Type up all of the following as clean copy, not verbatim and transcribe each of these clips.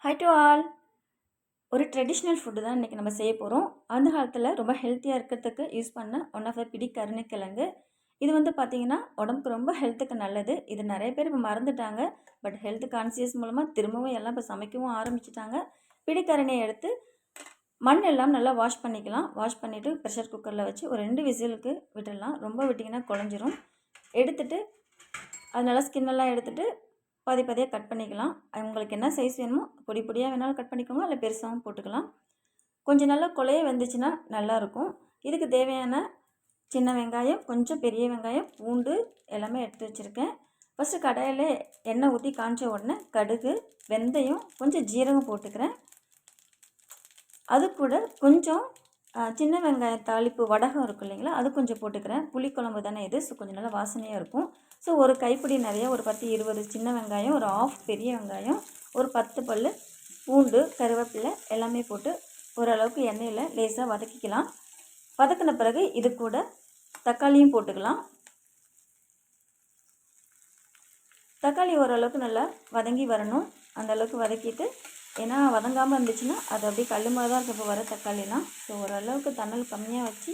High to all. ஒரு traditional food தான் இன்றைக்கி நம்ம செய்ய போகிறோம். அந்த காலத்தில் ரொம்ப ஹெல்த்தியாக இருக்கிறதுக்கு யூஸ் பண்ண ஒன் ஆஃப் த பிடி கருணைக்கிழங்கு. இது வந்து பார்த்திங்கன்னா உடம்புக்கு ரொம்ப ஹெல்த்துக்கு நல்லது. இது நிறைய பேர் இப்போ மறந்துட்டாங்க. பட் ஹெல்த் கான்சியஸ் மூலமாக திரும்பவும் எல்லாம் இப்போ சமைக்கவும் ஆரம்பிச்சிட்டாங்க. பிடிக்கரணையை எடுத்து மண் எல்லாம் நல்லா வாஷ் பண்ணிக்கலாம். வாஷ் பண்ணிவிட்டு ப்ரெஷர் குக்கரில் வச்சு ஒரு 2 விசிலுக்கு விட்டுடலாம். ரொம்ப விட்டிங்கன்னா குழஞ்சிரும். எடுத்துகிட்டு அது நல்லா ஸ்கின்னெல்லாம் எடுத்துகிட்டு பாதி பாதியாக கட் பண்ணிக்கலாம். உங்களுக்கு என்ன சைஸ் வேணுமோ பொடி பொடியாக வேணாலும் கட் பண்ணிக்கோங்க, இல்லை பெருசாகவும் போட்டுக்கலாம். கொஞ்சம் நல்லா கொலைய வெந்துச்சுன்னா நல்லாயிருக்கும். இதுக்கு தேவையான சின்ன வெங்காயம், கொஞ்சம் பெரிய வெங்காயம், பூண்டு எல்லாமே எடுத்து வச்சுருக்கேன். ஃபஸ்ட்டு கடாயில் எண்ணெய் ஊற்றி காய்ச்ச உடனே கடுகு, வெந்தயம், கொஞ்சம் ஜீரகம் போட்டுக்கிறேன். அது கூட கொஞ்சம் சின்ன வெங்காயம் தாளிப்பு வடகம் இருக்கும் இல்லைங்களா, அது கொஞ்சம் போட்டுக்கிறேன். புளிக்குழம்பு தானே இது, ஸோ கொஞ்சம் நல்லா வாசனையாக இருக்கும். ஸோ ஒரு கைப்பிடி நிறைய ஒரு 10-20 சின்ன வெங்காயம், ஒரு ஆஃப் பெரிய வெங்காயம், ஒரு 10 பல் பூண்டு, கருவேப்பிலை எல்லாமே போட்டு ஓரளவுக்கு எண்ணெயில் லேசாக வதக்கிக்கலாம். வதக்கின பிறகு இது கூட தக்காளியும் போட்டுக்கலாம். தக்காளி ஓரளவுக்கு நல்லா வதங்கி வரணும். அந்தளவுக்கு வதக்கிட்டு, ஏன்னா வதங்காமல் இருந்துச்சுன்னா அது அப்படியே கல் மாதிரி தான் இருக்கும் இப்போ வர தக்காளிலாம். ஸோ ஓரளவுக்கு தண்ணல் கம்மியாக வச்சு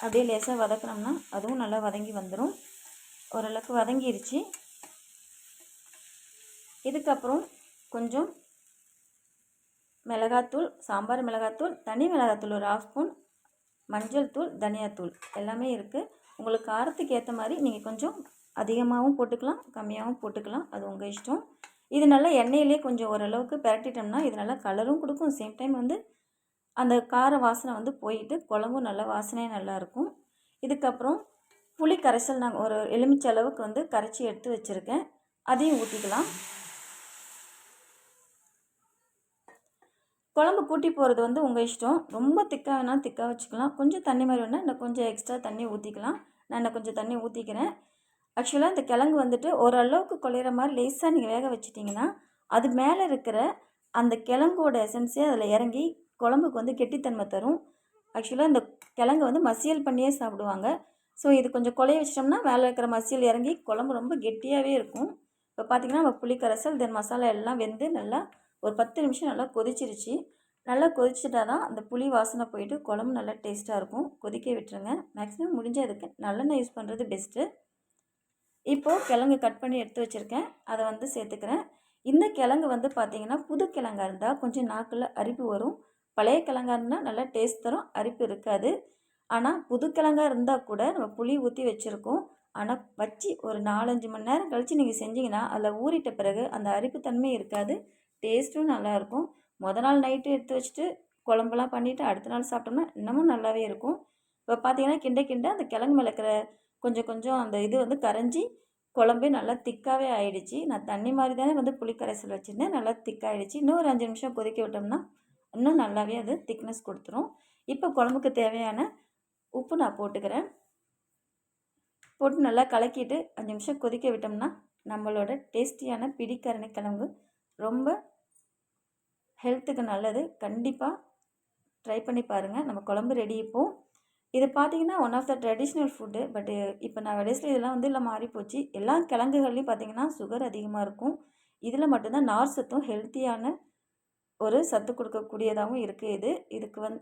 அப்படியே லேசாக வதக்கினோம்னா அதுவும் நல்லா வதங்கி வந்துடும். ஓரளவுக்கு வதங்கிருச்சு. இதுக்கப்புறம் கொஞ்சம் மிளகாத்தூள், சாம்பார் மிளகாத்தூள், தனி மிளகாத்தூள் ஒரு 1/2 ஸ்பூன், மஞ்சள் தூள், தனியாத்தூள் எல்லாமே இருக்குது. உங்களுக்கு காரத்துக்கு ஏற்ற மாதிரி நீங்கள் கொஞ்சம் அதிகமாகவும் போட்டுக்கலாம், கம்மியாகவும் போட்டுக்கலாம். அது உங்கள் இஷ்டம். இது நல்லா எண்ணெயிலே கொஞ்சம் ஓரளவுக்கு பரட்டிட்டோம்னா இது நல்லா கலரும் கொடுக்கும். சேம் டைம் வந்து அந்த கார வாசனை வந்து போயிட்டு குழம்பும் நல்லா வாசனையாக நல்லாயிருக்கும். இதுக்கப்புறம் புளி கரைசல் நான் ஒரு எலுமிச்சை அளவுக்கு வந்து கரைச்சி எடுத்து வச்சுருக்கேன். அதையும் ஊற்றிக்கலாம். குழம்பு கூட்டி போகிறது வந்து உங்கள் இஷ்டம். ரொம்ப திக்காக வேணாலும் திக்காக வச்சுக்கலாம். கொஞ்சம் தண்ணி மாதிரி வேணால் இன்னும் கொஞ்சம் எக்ஸ்ட்ரா தண்ணி ஊற்றிக்கலாம். நான் இன்னும் கொஞ்சம் தண்ணி ஊற்றிக்கிறேன். ஆக்சுவலாக இந்த கிழங்கு வந்துட்டு ஓரளவுக்கு குழையிற மாதிரி லேசாக நீங்கள் வேக வச்சிட்டிங்கன்னா அது மேலே இருக்கிற அந்த கிழங்கோட எசன்ஸே அதில் இறங்கி குழம்புக்கு வந்து கெட்டித்தன்மை தரும். ஆக்சுவலாக இந்த கிழங்கு வந்து மசியல் பண்ணியே சாப்பிடுவாங்க. ஸோ இது கொஞ்சம் குழைய வச்சிட்டோம்னா மேலே இருக்கிற மசியல் இறங்கி குழம்பு ரொம்ப கெட்டியாகவே இருக்கும். இப்போ பார்த்திங்கன்னா நம்ம புளி கரைசல் தென் மசாலா எல்லாம் வெந்து நல்லா ஒரு 10 நிமிஷம் நல்லா கொதிச்சிருச்சு. நல்லா கொதிச்சுட்டா தான் அந்த புளி வாசனை போயிட்டு குழம்பு நல்லா டேஸ்ட்டாக இருக்கும். கொதிக்க விட்டுருங்க. மேக்ஸிமம் முடிஞ்ச அதுக்கு நல்லெண்ணெய் யூஸ் பண்ணுறது பெஸ்ட்டு. இப்போது கிழங்கு கட் பண்ணி எடுத்து வச்சுருக்கேன், அதை வந்து சேர்த்துக்கிறேன். இந்த கிழங்கு வந்து பார்த்திங்கன்னா புது கிழங்கா இருந்தால் கொஞ்சம் நாக்கில் அரிப்பு வரும். பழைய கிழங்கா இருந்தால் நல்லா டேஸ்ட் தரும், அரிப்பு இருக்காது. ஆனால் புது கிழங்கா இருந்தால் கூட நம்ம புளி ஊற்றி வச்சுருக்கோம். ஆனால் வச்சு ஒரு 4-5 மணி நேரம் கழித்து நீங்கள் செஞ்சிங்கன்னா அதில் ஊறிட்ட பிறகு அந்த அரிப்புத்தன்மை இருக்காது, டேஸ்ட்டும் நல்லாயிருக்கும். நாள் நைட்டு எடுத்து வச்சுட்டு குழம்புலாம் பண்ணிவிட்டு அடுத்த நாள் சாப்பிட்டோம்னா இன்னமும் நல்லாவே இருக்கும். இப்போ பார்த்திங்கன்னா கிண்ட கிண்ட அந்த கிழங்கு மேலே இருக்கிற கொஞ்சம் கொஞ்சம் அந்த இது வந்து கரைஞ்சி குழம்பே நல்லா திக்காகவே ஆகிடுச்சு. நான் தண்ணி மாதிரி தானே வந்து புளி கரைசல் வச்சுருந்தேன், நல்லா திக்காகிடுச்சு. இன்னும் ஒரு 5 நிமிஷம் கொதிக்க விட்டோம்னா இன்னும் நல்லாவே அது திக்னஸ் கொடுத்துரும். இப்போ குழம்புக்கு தேவையான உப்பு நான் போட்டுக்கிறேன். போட்டு நல்லா கலக்கிட்டு 5 நிமிஷம் கொதிக்க விட்டோம்னா நம்மளோட டேஸ்டியான பிடிக்கரணை கிழங்கு ரொம்ப ஹெல்த்துக்கு நல்லது. கண்டிப்பாக ட்ரை பண்ணி பாருங்கள். நம்ம குழம்பு ரெடி. இப்போது இது பார்த்திங்கன்னா one of the traditional food. But இப்போ நான் டேஸில் இதெல்லாம் வந்து எல்லாம் மாறிப்போச்சு. எல்லா கிழங்குகள்லையும் பார்த்திங்கன்னா சுகர் அதிகமாக இருக்கும். இதில் மட்டும்தான் நார் சத்தும் ஹெல்த்தியான ஒரு சத்து கொடுக்கக்கூடியதாகவும் இருக்குது.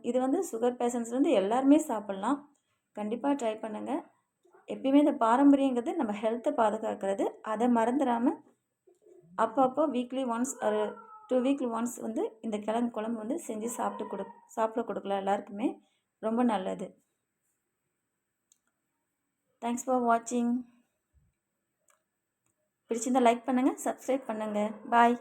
இது வந்து சுகர் பேஷண்ட்ஸ்லேருந்து எல்லாருமே சாப்பிட்லாம். கண்டிப்பாக ட்ரை பண்ணுங்கள். எப்பயுமே இந்த பாரம்பரியங்கிறது நம்ம ஹெல்த்தை பாதுகாக்கிறது. அதை மறந்துடாமல் அப்பப்போ வீக்லி ஒன்ஸ் ஒரு 2 வீக்லி ஒன்ஸ் வந்து இந்த கிழங்கு குழம்பு வந்து செஞ்சு சாப்பிட கொடுக்கலாம். எல்லாருக்குமே ரொம்ப நல்லது. தேங்க்ஸ் ஃபார் வாட்சிங். பிடிச்சிருந்தால் லைக் பண்ணுங்கள், சப்ஸ்கிரைப் பண்ணுங்கள். பாய்.